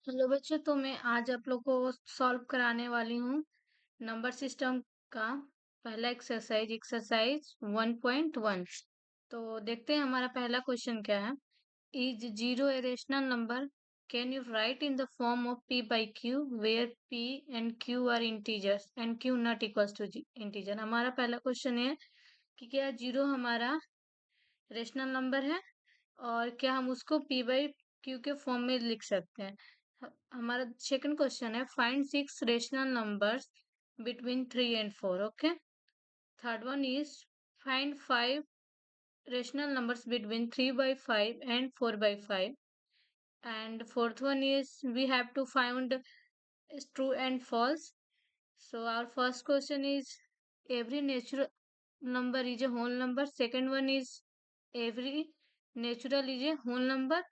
Hello बच्चों, तो मैं आज आप लोग को सॉल्व कराने वाली हूँ नंबर सिस्टम का पहला एक्सरसाइज एक्सरसाइज 1.1। तो देखते हैं हमारा पहला क्वेश्चन क्या है। Is zero a rational number? Can you write in the form of p by q where p and q are integers and q not equals to integer. हमारा पहला क्वेश्चन है कि क्या जीरो हमारा रेशनल नंबर है और क्या हम उसको p बाई q के फॉर्म में लिख सकते हैं। हमारा सेकंड क्वेश्चन है find six rational numbers between 3 and 4। Okay. Third one is find five rational numbers between 3/5 and 4/5। And fourth one is we have to find is true and false. So our first question is every natural number is a whole number. Second one is every natural is a whole number.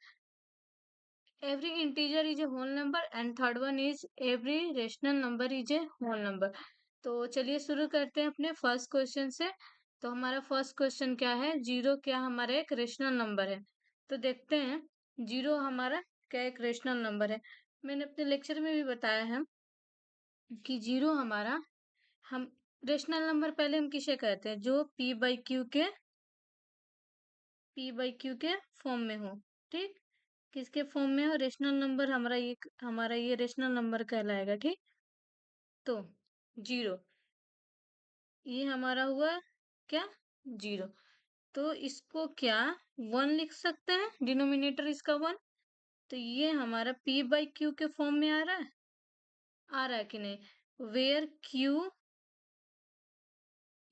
Every integer is a whole number. And third one is every rational number is a whole number. तो चलिए शुरू करते हैं अपने first question से। तो हमारा first question क्या है, जीरो क्या हमारा एक रेशनल नंबर है? तो देखते हैं जीरो हमारा क्या एक रेशनल नंबर है। मैंने अपने लेक्चर में भी बताया है कि जीरो हमारा हम रेशनल नंबर पहले हम किसे कहते हैं, जो p/q के फॉर्म में हो। ठीक, किसके फॉर्म में हो, रेशनल नंबर हमारा ये रेशनल नंबर कहलाएगा। ठीक, तो जीरो ये हमारा हुआ क्या, जीरो। तो इसको क्या वन लिख सकते हैं, डिनोमिनेटर इसका वन। तो ये हमारा p/q के फॉर्म में आ रहा है कि नहीं, where q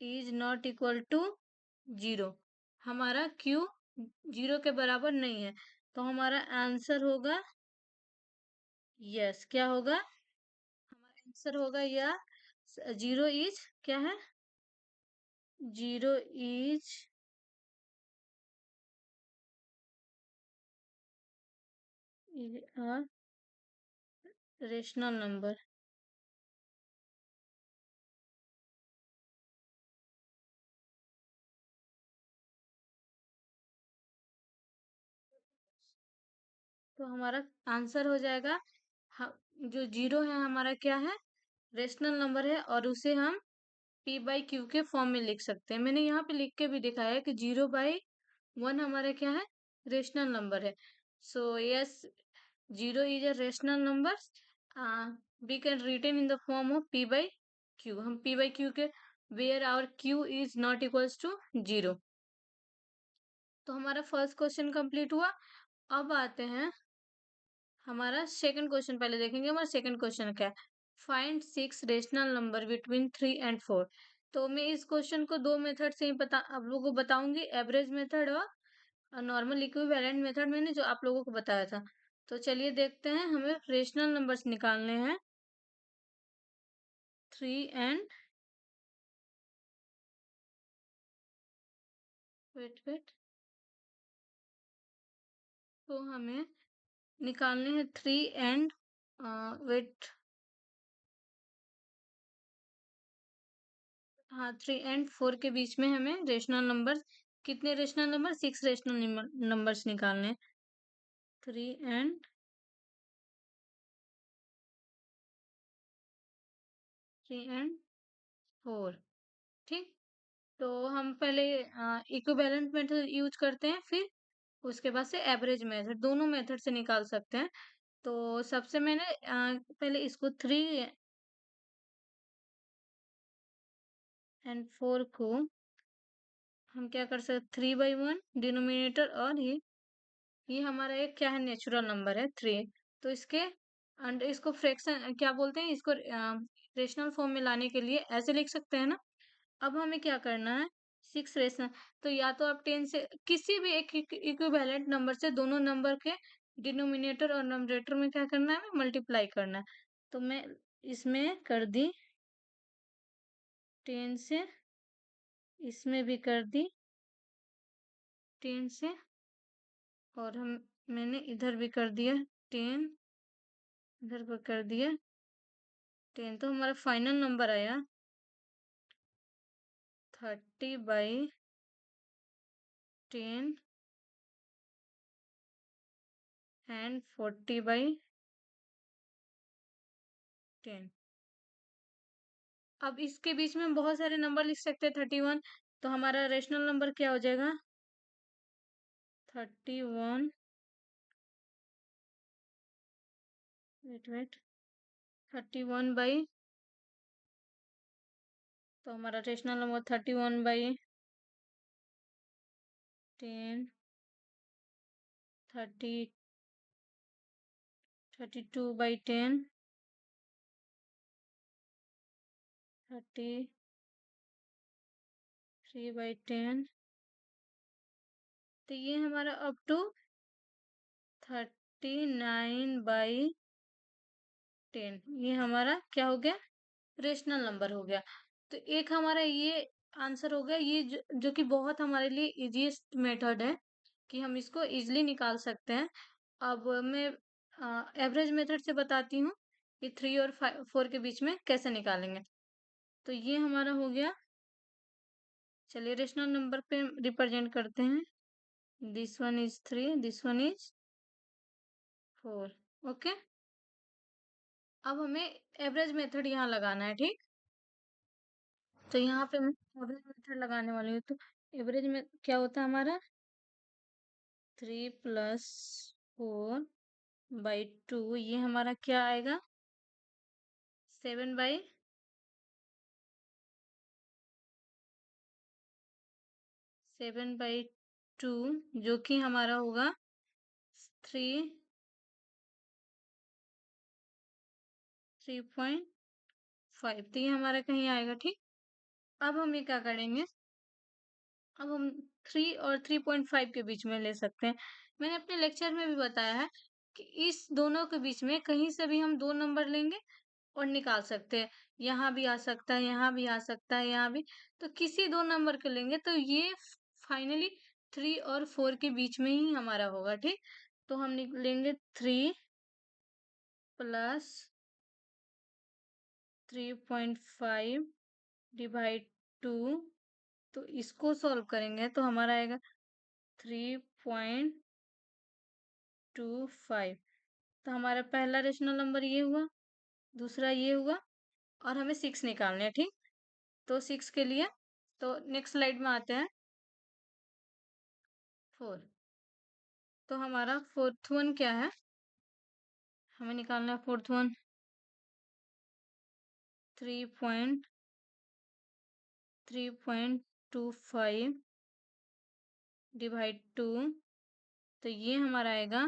is not equal to zero. हमारा q जीरो के बराबर नहीं है, तो हमारा आंसर होगा यस। क्या होगा हमारा आंसर होगा या जीरो इज क्या है, zero is a rational number. तो हमारा आंसर हो जाएगा जो जीरो है हमारा क्या है, रेशनल नंबर है, और उसे हम p/q के फॉर्म में लिख सकते हैं। मैंने यहाँ पे लिख के भी दिखाया है कि 0/1 हमारा क्या है, रेशनल नंबर है। So yes, zero is a rational number. We can written in the form of p/q। हम p/q के where our q is not equals to zero. तो हमारा फर्स्ट क्वेश्चन कंप्लीट हुआ। अब आते हैं हमारा सेकंड क्वेश्चन, पहले देखेंगे हमारा सेकंड क्वेश्चन क्या है। Find six rational number between 3 and 4। तो मैं इस क्वेश्चन को दो मेथड से ही आप लोगों को बताऊंगी, एवरेज मेथड और नॉर्मल इक्विवेलेंट मेथड मैंने जो आप लोगों को बताया था। तो चलिए देखते हैं, हमें रेशनल नंबर्स निकालने हैं 3 and वेट तो हमें निकालने हैं 3 and वेट हाँ 3 and 4 के बीच में हमें रेशनल नंबर, कितने rational number, six rational numbers निकालने हैं। 3 and 4। ठीक, तो हम पहले इक्विवेलेंट मेथड यूज करते हैं, फिर उसके बाद से एवरेज मेथड, दोनों मेथड से निकाल सकते हैं। तो सबसे मैंने पहले इसको 3 and 4 को हम क्या कर सकते, 3/1 डिनोमिनेटर, और ये हमारा एक क्या है, नेचुरल नंबर है 3। तो इसके अंड इसको फ्रैक्शन क्या बोलते हैं, इसको रेशनल फॉर्म में लाने के लिए ऐसे लिख सकते हैं ना। अब हमें क्या करना है, सिक्स रेशनल, तो या तो आप 10 से किसी भी एक इक्विवेलेंट नंबर से दोनों नंबर के डिनोमिनेटर और नंबरेटर में क्या करना है, मल्टीप्लाई करना है। तो मैं इसमें कर दी 10 से, इसमें भी कर दी 10 से, और मैंने इधर भी कर दिया 10, इधर पर कर दिया 10। तो हमारा फाइनल नंबर आया 30/10 and 40/10। 10। अब इसके बीच में हम बहुत सारे नंबर लिख सकते हैं 31, तो हमारा रेशनल नंबर क्या हो जाएगा 31, वेट 31/, तो हमारा रेशनल नंबर 31/10, 32/10, 33/10, तो ये हमारा अप टू 39/10, ये हमारा क्या हो गया रेशनल नंबर हो गया। तो एक हमारा ये आंसर हो गया, ये जो कि बहुत हमारे लिए इजीएस्ट मेथड है कि हम इसको इजीली निकाल सकते हैं। अब मैं एवरेज मेथड से बताती हूँ कि 3 और 4 के बीच में कैसे निकालेंगे। तो ये हमारा हो गया, चलिए रेशनल नंबर पे रिप्रेजेंट करते हैं। This one is 3, this one is 4। Okay, अब हमें एवरेज मेथड यहाँ लगाना है, ठीक। तो यहाँ पे मैं एवरेज मेथड लगाने वाली हूँ। तो एवरेज में क्या होता है हमारा 3 + 4/2, ये हमारा क्या आएगा 7/, जो कि हमारा होगा 3.5, तो ये हमारा कहीं आएगा, ठीक। अब हम ये क्या करेंगे, अब हम 3 और 3.5 के बीच में ले सकते हैं। मैंने अपने लेक्चर में भी बताया है कि इस दोनों के बीच में कहीं से भी हम 2 नंबर लेंगे और निकाल सकते हैं। यहाँ भी आ सकता है, यहाँ भी आ सकता है, यहाँ भी। तो किसी 2 नंबर के लेंगे तो ये फाइनली 3 और 4 के बीच में ही हमारा होगा, ठीक। तो हम लेंगे 3 + 3.5/2, तो इसको सॉल्व करेंगे तो हमारा आएगा 3.25। तो हमारा पहला रेशनल नंबर ये हुआ, दूसरा ये हुआ, और हमें 6 निकालने हैं, ठीक। तो 6 के लिए तो नेक्स्ट स्लाइड में आते हैं 4। तो हमारा फोर्थ वन क्या है, हमें निकालना है फोर्थ वन 3.25/2, तो ये हमारा आएगा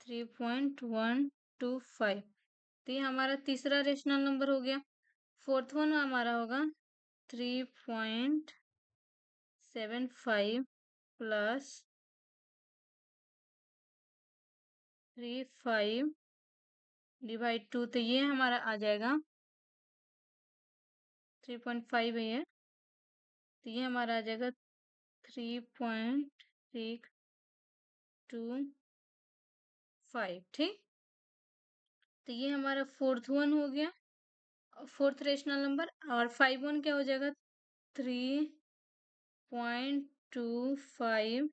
3.125। तो ये हमारा तीसरा रेशनल नंबर हो गया। फोर्थ वन हमारा होगा 3.75 + 3.5/2, तो ये हमारा आ जाएगा 3.5 है ये, तो ये हमारा आ जाएगा 3.625, ठीक। तो ये हमारा फोर्थ वन हो गया, फोर्थ रेशनल नंबर। और 5 वन क्या हो जाएगा 3.25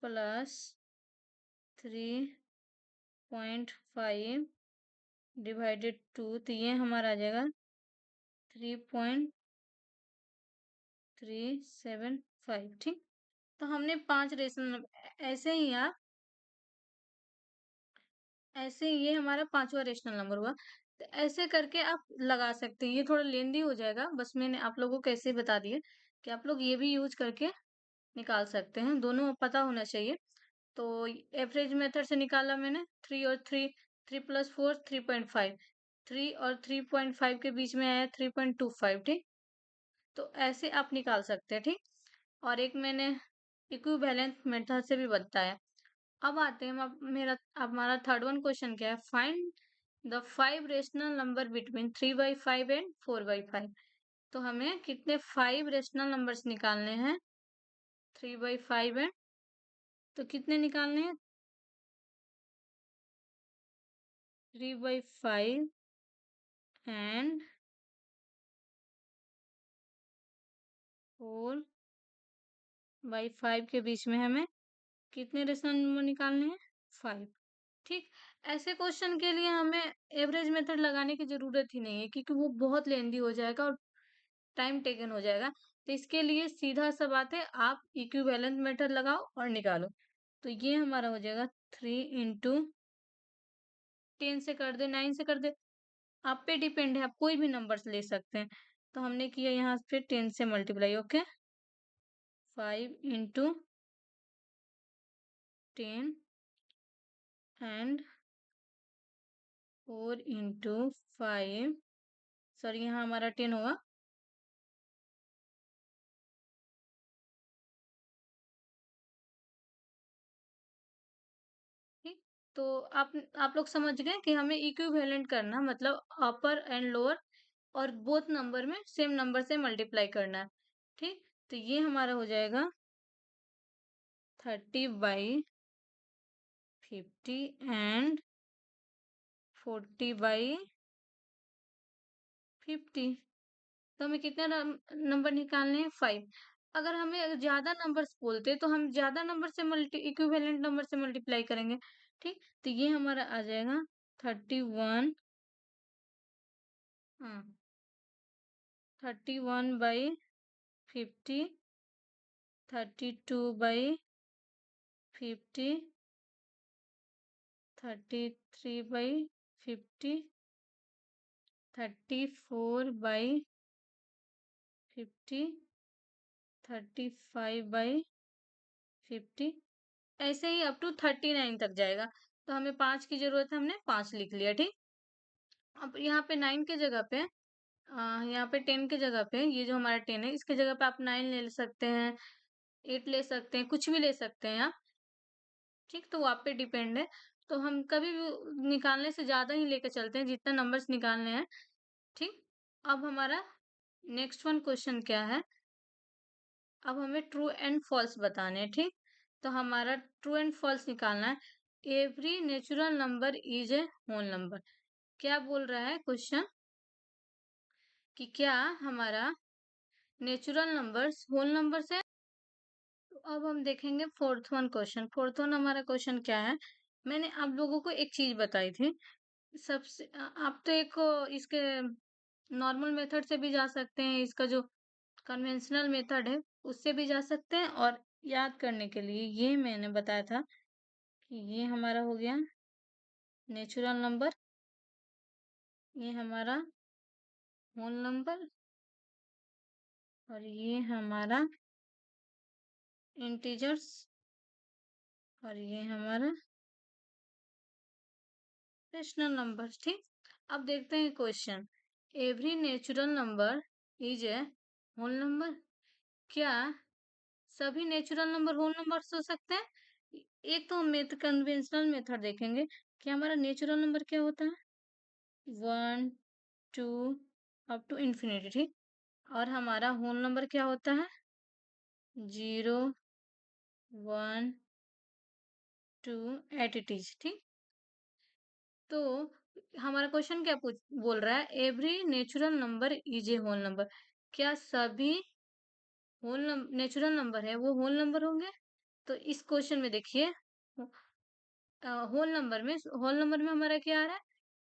+ 3.5/2, तो ये हमारा आ जाएगा 3.375, ठीक। तो हमने 5 रेशनल नंबर, ऐसे ही ये हमारा 5वां रेशनल नंबर हुआ। तो ऐसे करके आप लगा सकते हैं। ये थोड़ा लेंदी हो जाएगा, बस मैंने आप लोगों को ऐसे ही बता दिया कि आप लोग ये भी यूज करके निकाल सकते हैं, दोनों पता होना चाहिए। तो एवरेज मेथड से निकाला मैंने 3 और 3, 3 + 4 3.5, 3 और 3.5 के बीच में आया 3.25, ठीक। तो ऐसे आप निकाल सकते हैं, ठीक। और एक मैंने इक्विवेलेंट मेथड से भी बताया। अब आते हैं अब हमारा थर्ड वन क्वेश्चन क्या है, find the 5 rational number between 3/5 and 4/5। तो हमें कितने 5 रेशनल नंबर्स निकालने हैं 3/5 एंड, तो कितने निकालने हैं 3/5 एंड 4/5 के बीच में हमें कितने रेशनल नंबर निकालने हैं 5, ठीक। ऐसे क्वेश्चन के लिए हमें एवरेज मेथड लगाने की ज़रूरत ही नहीं है, क्योंकि वो बहुत लेंदी हो जाएगा और टाइम टेकन हो जाएगा। तो इसके लिए सीधा-सा बात है, आप इक्विवेलेंट मेथड लगाओ और निकालो। तो ये हमारा हो जाएगा 3 इंटू 10 से कर दे, 9 से कर दे, आप पे डिपेंड है, आप कोई भी नंबर्स ले सकते हैं। तो हमने किया यहाँ पे 10 से multiply, okay? 5 into 10 and 4 into 5, sorry यहाँ हमारा 10 होगा। ठीक। तो आप लोग समझ गए कि हमें इक्विवेलेंट करना मतलब अपर एंड लोअर और बोथ नंबर में सेम नंबर से मल्टीप्लाई करना है। ठीक। तो ये हमारा हो जाएगा 30/50 एंड 40/50। तो हमें कितने नंबर निकालने हैं? 5। अगर हमें ज्यादा नंबर्स बोलते तो हम ज्यादा नंबर से मल्टी इक्विवेलेंट नंबर से मल्टीप्लाई करेंगे। ठीक। तो ये हमारा आ जाएगा 31, हाँ, 31/50, 32/50, 33/50, 34/50, 35/50, ऐसे ही अप टू 39 तक जाएगा। तो हमें 5 की जरूरत है, हमने 5 लिख लिया। ठीक। अब यहाँ पे 9 के जगह पे यहाँ पे 10 के जगह पे, ये जो हमारा 10 है, इसके जगह पे आप 9 ले सकते हैं, 8 ले सकते हैं, कुछ भी ले सकते हैं आप। ठीक। तो वो आप पे डिपेंड है। तो हम कभी भी निकालने से ज्यादा ही लेके चलते हैं जितना नंबर्स निकालने हैं। ठीक। अब हमारा नेक्स्ट वन क्वेश्चन क्या है? अब हमें ट्रू एंड फॉल्स बताने हैं। ठीक। तो हमारा ट्रू एंड फॉल्स निकालना है। Every natural number is a whole number. क्या बोल रहा है क्वेश्चन कि क्या हमारा नेचुरल नंबर्स होल नंबर्स है? तो अब हम देखेंगे fourth one question. Fourth one हमारा क्वेश्चन क्या है? मैंने आप लोगों को एक चीज बताई थी। सबसे आप तो एक इसके नॉर्मल मेथड से भी जा सकते हैं, इसका जो कन्वेंशनल मेथड है उससे भी जा सकते हैं, और याद करने के लिए ये मैंने बताया था कि ये हमारा हो गया नेचुरल नंबर, ये हमारा होल नंबर, और ये हमारा इंटीजर्स, और ये हमारा रेशनल नंबर। ठीक। अब देखते हैं question. Every natural number is a whole number. क्या सभी नेचुरल नंबर होल नंबर्स हो सकते हैं? एक तो हम कन्वेंशनल मेथड देखेंगे कि हमारा नेचुरल नंबर क्या होता है, 1, 2 अप टू इंफिनिटी। ठीक। और हमारा होल नंबर क्या होता है, 0, 1, 2 एट इट इज। ठीक। तो हमारा क्वेश्चन क्या बोल रहा है? Every natural number is a whole number. क्या सभी नेचुरल नंबर है वो होल नंबर होंगे? तो इस क्वेश्चन में देखिए, होल नंबर में हमारा क्या आ रहा है?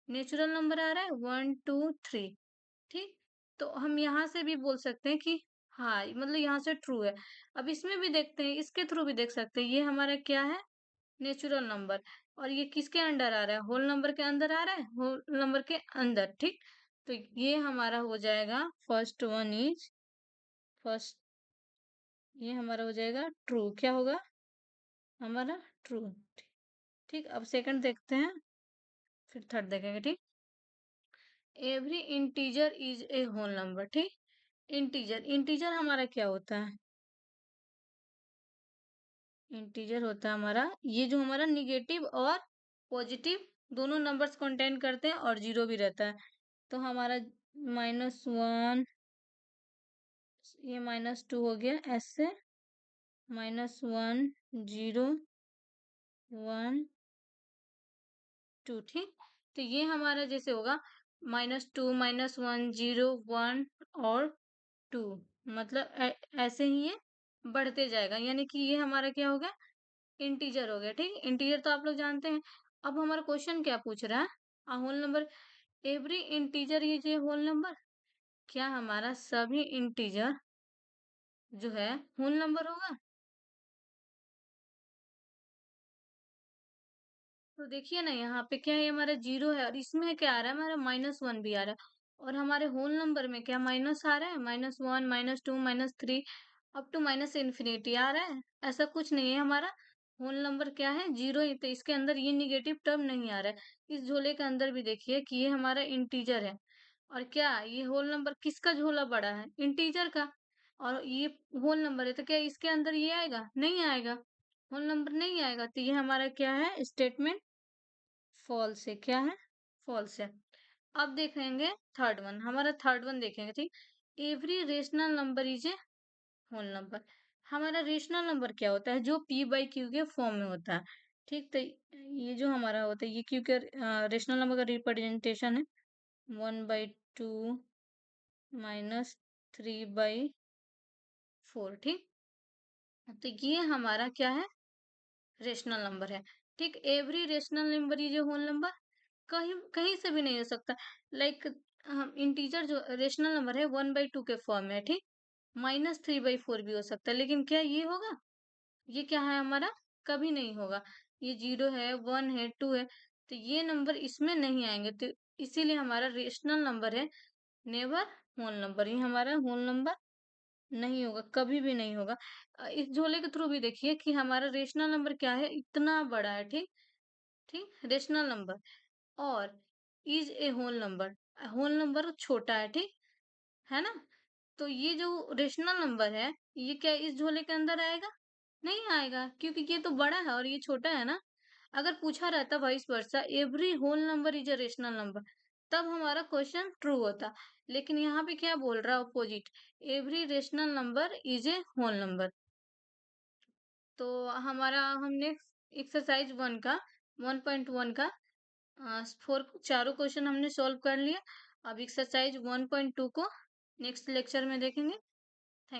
नेचुरल नंबर आ रहा है 1, 2, 3। ठीक। तो हम यहाँ से भी बोल सकते हैं कि हाँ, मतलब यहाँ से ट्रू है। अब इसमें भी देखते हैं, इसके थ्रू भी देख सकते हैं, ये हमारा क्या है? Natural number. और ये किसके अंडर आ रहा है? होल नंबर के अंदर आ रहा है, होल नंबर के अंदर। ठीक। तो ये हमारा हो जाएगा फर्स्ट, ये हमारा हो जाएगा ट्रू। क्या होगा हमारा? ट्रू। ठीक। अब सेकंड देखते हैं, फिर थर्ड देखेंगे। ठीक। Every integer is a whole number. ठीक। इंटीजर हमारा क्या होता है? इंटीजर होता है हमारा, ये जो हमारा निगेटिव और पॉजिटिव दोनों नंबर्स कंटेन करते हैं, और जीरो भी रहता है। तो हमारा -1, ये -2 हो गया, ऐसे -1, 0, 1, 2। ठीक। तो ये हमारा जैसे होगा -2, -1, 0, 1 और 2, मतलब ऐसे ही ये बढ़ते जाएगा, यानी कि ये हमारा क्या हो गया? इंटीजर हो गया। ठीक। इंटीजर तो आप लोग जानते हैं। अब हमारा क्वेश्चन क्या पूछ रहा है? A whole number every integer is a whole number. क्या हमारा सभी इंटीजर जो है होल नंबर होगा? तो देखिए ना, यहाँ पे क्या है, हमारा जीरो है और इसमें क्या आ रहा है, हमारा -1 भी आ रहा है। और हमारे होल नंबर में क्या माइनस आ रहा है, -1 -2 -3 अप टू माइनस इन्फिनिटी आ रहा है। ऐसा कुछ नहीं है, हमारा होल नंबर क्या है, जीरो ही। तो इसके अंदर ये निगेटिव टर्म नहीं आ रहा है। इस झोले के अंदर भी देखिए कि ये हमारा इंटीजर है। और क्या ये होल नंबर किसका झोला बड़ा है, इंटीजर का। और ये होल नंबर है, तो क्या इसके अंदर ये आएगा, नहीं आएगा, होल नंबर नहीं आएगा। तो ये हमारा क्या है, स्टेटमेंट फॉल्स है। क्या है, फॉल्स है। अब देखेंगे थर्ड वन, हमारा थर्ड वन देखेंगे, ठीक। Every rational number is a whole number. हमारा रेशनल नंबर क्या होता है, जो पी बाई क्यू के फॉर्म में होता है, ठीक। तो ये जो हमारा होता है, ये क्यू के रेशनल नंबर का रिप्रेजेंटेशन है, 1/2 -3/4, ठीक। तो ये हमारा क्या है, रेशनल नंबर है, ठीक। Every rational number is a whole number, कहीं कहीं से भी नहीं हो सकता। लाइक हम इंटीजर जो रेशनल नंबर है 1/2 के फॉर्म में है, ठीक। -3/4 भी हो सकता है, लेकिन क्या ये होगा, ये क्या है हमारा, कभी नहीं होगा। ये 0 है, 1 है, 2 है, तो ये नंबर इसमें नहीं आएंगे। तो इसीलिए हमारा रेशनल नंबर है, नेवर होल नंबर। ये हमारा होल नंबर नहीं होगा, कभी भी नहीं होगा। इस झोले के थ्रू भी देखिए कि हमारा रेशनल नंबर क्या है, इतना बड़ा है, ठीक। ठीक, रेशनल नंबर और is a whole number, whole number छोटा है, ठीक है ना। तो ये जो रेशनल नंबर है, ये क्या इस झोले के अंदर आएगा, नहीं आएगा, क्योंकि ये तो बड़ा है और ये छोटा है ना। अगर पूछा रहता vice versa, every whole number is a rational number, तब हमारा क्वेश्चन ट्रू होता। लेकिन यहाँ पे क्या बोल रहा है, opposite, every rational number is a whole number. तो हमारा हमने एक्सरसाइज 1 का 1.1 का फोर चारों क्वेश्चन हमने सॉल्व कर लिया। अब एक्सरसाइज 1.2 को नेक्स्ट लेक्चर में देखेंगे।